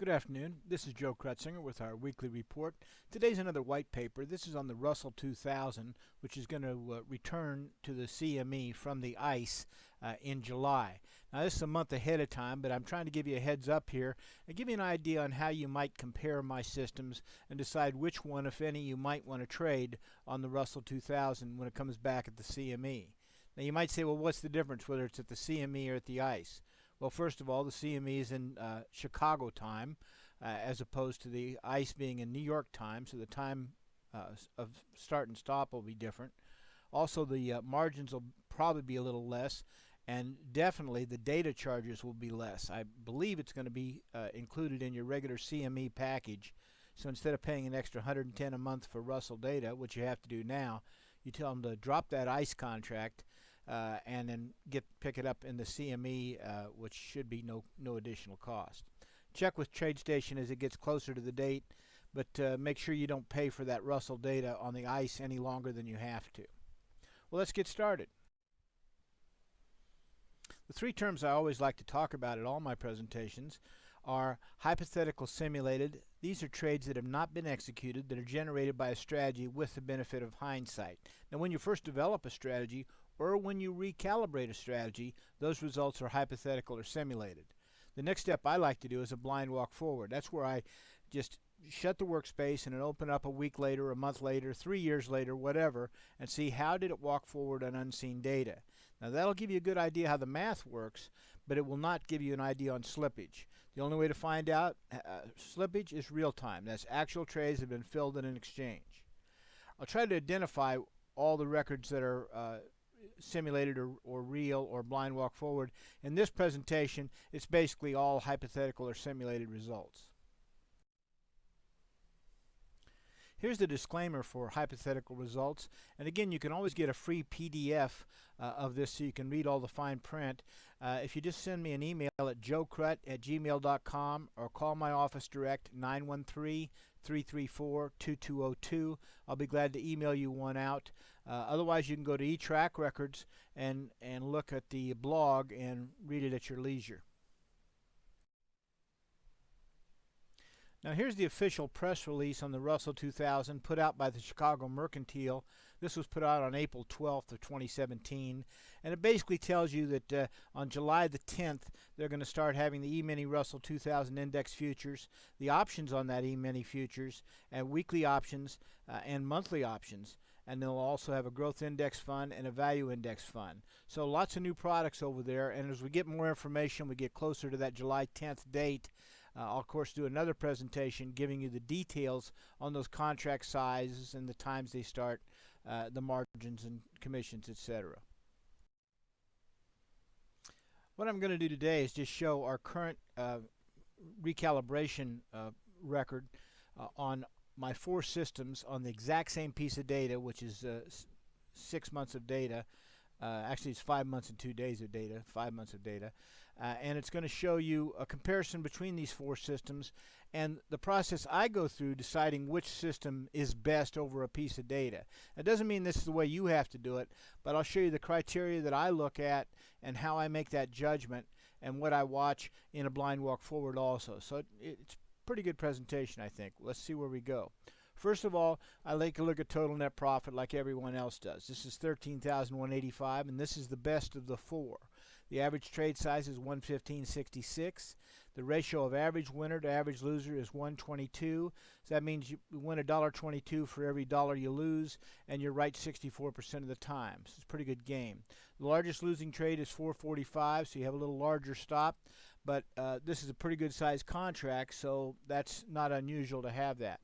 Good afternoon. This is Joe Krutsinger with our weekly report. Today's another white paper. This is on the Russell 2000, which is going to return to the CME from the ICE in July. Now, this is a month ahead of time, but I'm trying to give you a heads up here and give you an idea on how you might compare my systems and decide which one, if any, you might want to trade on the Russell 2000 when it comes back at the CME. Now, you might say, well, what's the difference whether it's at the CME or at the ICE? Well, first of all, the CME is in Chicago time as opposed to the ICE being in New York time, so the time of start and stop will be different. Also, the margins will probably be a little less, and definitely the data charges will be less. I believe it's going to be included in your regular CME package, so instead of paying an extra $110 a month for Russell data, which you have to do now, you tell them to drop that ICE contract and then pick it up in the CME, which should be no additional cost. Check with TradeStation as it gets closer to the date, but make sure you don't pay for that Russell data on the ICE any longer than you have to. Well, let's get started. The three terms I always like to talk about at all my presentations are hypothetical simulated. These are trades that have not been executed that are generated by a strategy with the benefit of hindsight. Now, when you first develop a strategy or when you recalibrate a strategy, those results are hypothetical or simulated. The next step I like to do is a blind walk forward. That's where I just shut the workspace and then open up a week later, a month later, 3 years later, whatever, and see how did it walk forward on unseen data. Now, that'll give you a good idea how the math works, but it will not give you an idea on slippage. The only way to find out slippage is real time. That's actual trades that have been filled in an exchange. I'll try to identify all the records that are simulated or real or blind walk forward. In this presentation, it's basically all hypothetical or simulated results. Here's the disclaimer for hypothetical results. And again, you can always get a free PDF of this so you can read all the fine print. If you just send me an email at joekrut@gmail.com or call my office direct 913-334-2202. I'll be glad to email you one out. Otherwise, you can go to eTrack Records and look at the blog and read it at your leisure. Now, here's the official press release on the Russell 2000 put out by the Chicago Mercantile. This was put out on April 12th of 2017, and it basically tells you that on July the 10th they're going to start having the E-mini Russell 2000 index futures, the options on that E-mini futures, and weekly options and monthly options. And they'll also have a growth index fund and a value index fund. So lots of new products over there, and as we get more information, we get closer to that July 10th date, I'll of course do another presentation giving you the details on those contract sizes and the times they start, the margins and commissions, etc. What I'm going to do today is just show our current recalibration record on my four systems on the exact same piece of data, which is 6 months of data. Actually, it's 5 months and 2 days of data, 5 months of data. And it's going to show you a comparison between these four systems and the process I go through deciding which system is best over a piece of data. It doesn't mean this is the way you have to do it, but I'll show you the criteria that I look at and how I make that judgment and what I watch in a blind walk forward also. So it's a pretty good presentation, I think. Let's see where we go. First of all, I like to look at total net profit like everyone else does. This is $13,185, and this is the best of the four. The average trade size is 115.66. The ratio of average winner to average loser is 122. So that means you win $1.22 for every dollar you lose, and you're right 64% of the time. So it's a pretty good game. The largest losing trade is 445, so you have a little larger stop. But this is a pretty good sized contract, so that's not unusual to have that.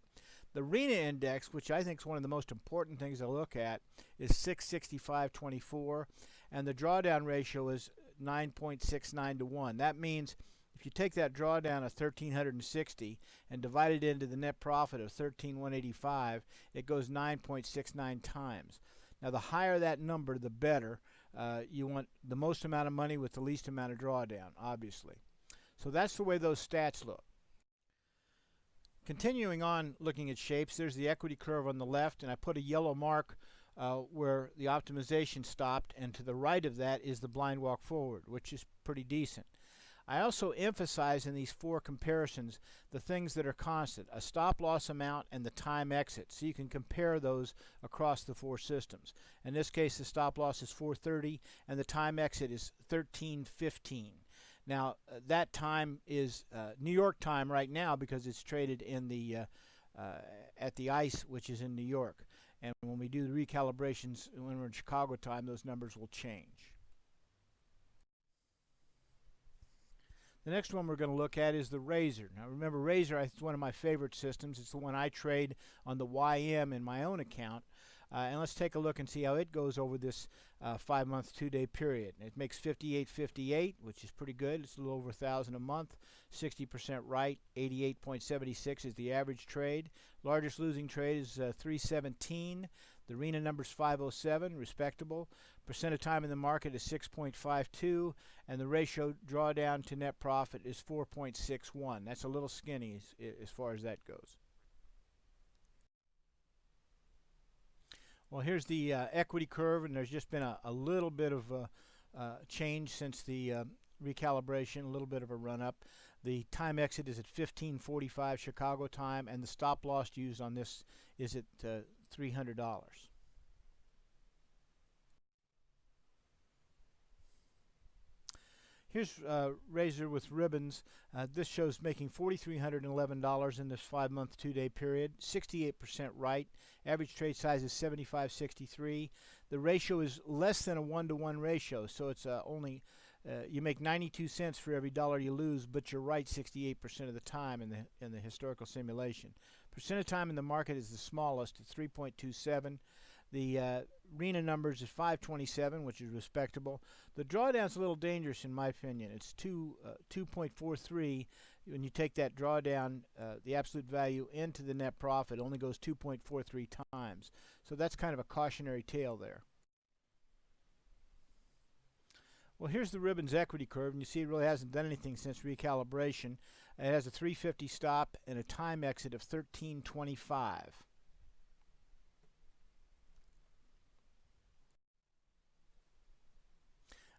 The RENA index, which I think is one of the most important things to look at, is 665.24, and the drawdown ratio is 9.69 to 1. That means if you take that drawdown of 1,360 and divide it into the net profit of 13,185, it goes 9.69 times. Now, the higher that number, the better. You want the most amount of money with the least amount of drawdown, obviously. So that's the way those stats look. Continuing on looking at shapes, there's the equity curve on the left, and I put a yellow mark where the optimization stopped, and to the right of that is the blind walk forward, which is pretty decent. I also emphasize in these 4 comparisons the things that are constant, a stop loss amount and the time exit, so you can compare those across the 4 systems. In this case, the stop loss is 4:30 and the time exit is 13:15. Now that time is New York time right now because it's traded in the at the ICE, which is in New York. And when we do the recalibrations when we're in Chicago time, those numbers will change. The next one we're going to look at is the Razor. Now remember, Razor is one of my favorite systems. It's the one I trade on the YM in my own account. And let's take a look and see how it goes over this 5-month, 2-day period. It makes 58.58, which is pretty good. It's a little over 1,000 a month. 60% right. 88.76 is the average trade. Largest losing trade is 317. The RENA number is 507, respectable. Percent of time in the market is 6.52, and the ratio drawdown to net profit is 4.61. That's a little skinny as far as that goes. Well, here's the equity curve, and there's just been a little bit of change since the recalibration, a little bit of a run-up. The time exit is at 15:45 Chicago time, and the stop loss used on this is at $300. Here's Razor with ribbons. This shows making $4,311 in this 5-month, 2-day period. 68% right. Average trade size is 75.63. The ratio is less than a 1-to-1 ratio, so it's only you make 92 cents for every dollar you lose, but you're right 68% of the time in the historical simulation. Percent of time in the market is the smallest at 3.27. The RENA numbers is 527, which is respectable. The drawdown's a little dangerous in my opinion. It's 2.43. When you take that drawdown, the absolute value into the net profit only goes 2.43 times. So that's kind of a cautionary tale there. Well, here's the ribbons equity curve, and you see it really hasn't done anything since recalibration. It has a 350 stop and a time exit of 13:25.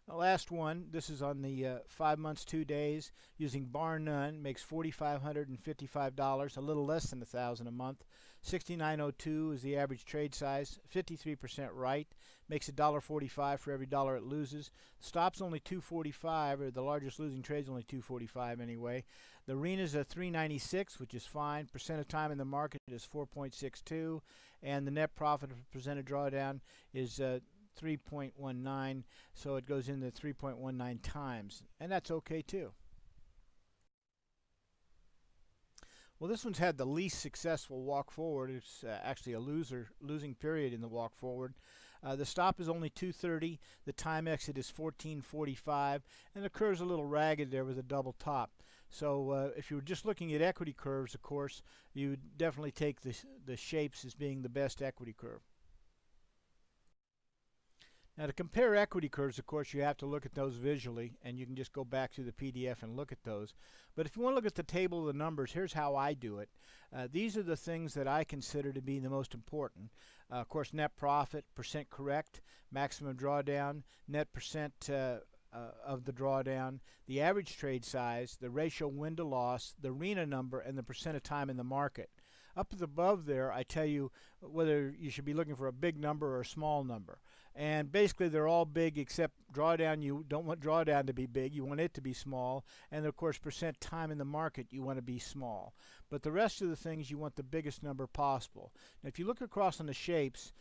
The last one, this is on the 5 months, 2 days, using bar none, makes $4,555, a little less than 1,000 a month. 69.02 is the average trade size, 53% right, makes $1.45 for every dollar it loses. Stop's only 245, or the largest losing trade's only 245 anyway. The RENA's a 396, which is fine. Percent of time in the market is 4.62, and the net profit percent of drawdown is 3.19, so it goes into 3.19 times, and that's okay too. Well, this one's had the least successful walk forward. It's actually a losing period in the walk forward. The stop is only 230. The time exit is 14:45, and the curve's a little ragged there with a double top. So if you were just looking at equity curves, of course, you would definitely take the shapes as being the best equity curve. Now, to compare equity curves, of course, you have to look at those visually, and you can just go back to the PDF and look at those. But if you want to look at the table of the numbers, here's how I do it. These are the things that I consider to be the most important. Of course, net profit, percent correct, maximum drawdown, net percent of the drawdown, the average trade size, the ratio win to loss, the RENA number, and the percent of time in the market. Up above there, I tell you whether you should be looking for a big number or a small number. And basically, they're all big except drawdown. You don't want drawdown to be big. You want it to be small. And, of course, percent time in the market, you want to be small. But the rest of the things, you want the biggest number possible. Now, if you look across on the shapes,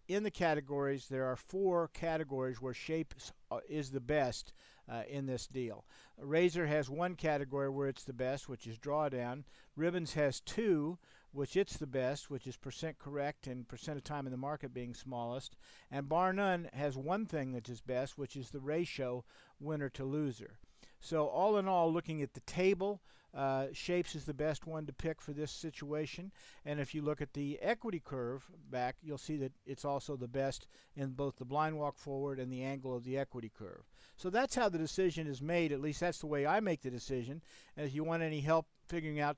in the categories, there are 4 categories where shapes is the best in this deal. Razor has 1 category where it's the best, which is drawdown. Ribbons has 2, which it's the best, which is percent correct and percent of time in the market being smallest. And bar none has 1 thing that is best, which is the ratio winner to loser. So all in all, looking at the table, shapes is the best one to pick for this situation. And if you look at the equity curve back, you'll see that it's also the best in both the blind walk forward and the angle of the equity curve. So that's how the decision is made. At least that's the way I make the decision. And if you want any help figuring out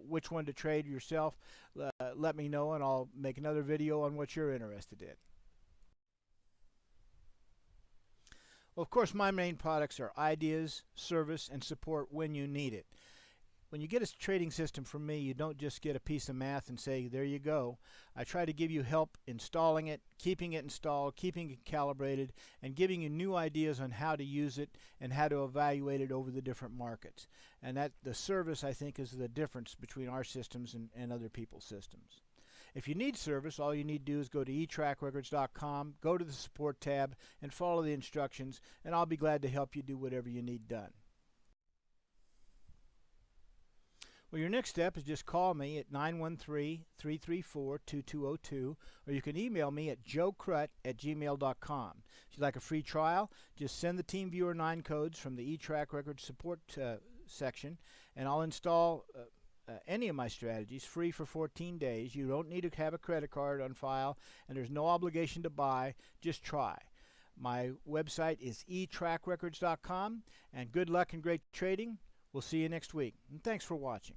which one to trade yourself, let me know, and I'll make another video on what you're interested in. Well, of course, my main products are ideas, service, and support when you need it. When you get a trading system from me, you don't just get a piece of math and say, there you go. I try to give you help installing it, keeping it installed, keeping it calibrated, and giving you new ideas on how to use it and how to evaluate it over the different markets. And that the service, I think, is the difference between our systems and other people's systems. If you need service, all you need to do is go to etrackrecords.com, go to the support tab, and follow the instructions, and I'll be glad to help you do whatever you need done. Well, your next step is just call me at 913-334-2202, or you can email me at joekrut@gmail.com. If you'd like a free trial, just send the TeamViewer 9 codes from the eTrack Records support section, and I'll install any of my strategies free for 14 days. You don't need to have a credit card on file, and there's no obligation to buy. Just try. My website is etrackrecords.com, and good luck and great trading. We'll see you next week, and thanks for watching.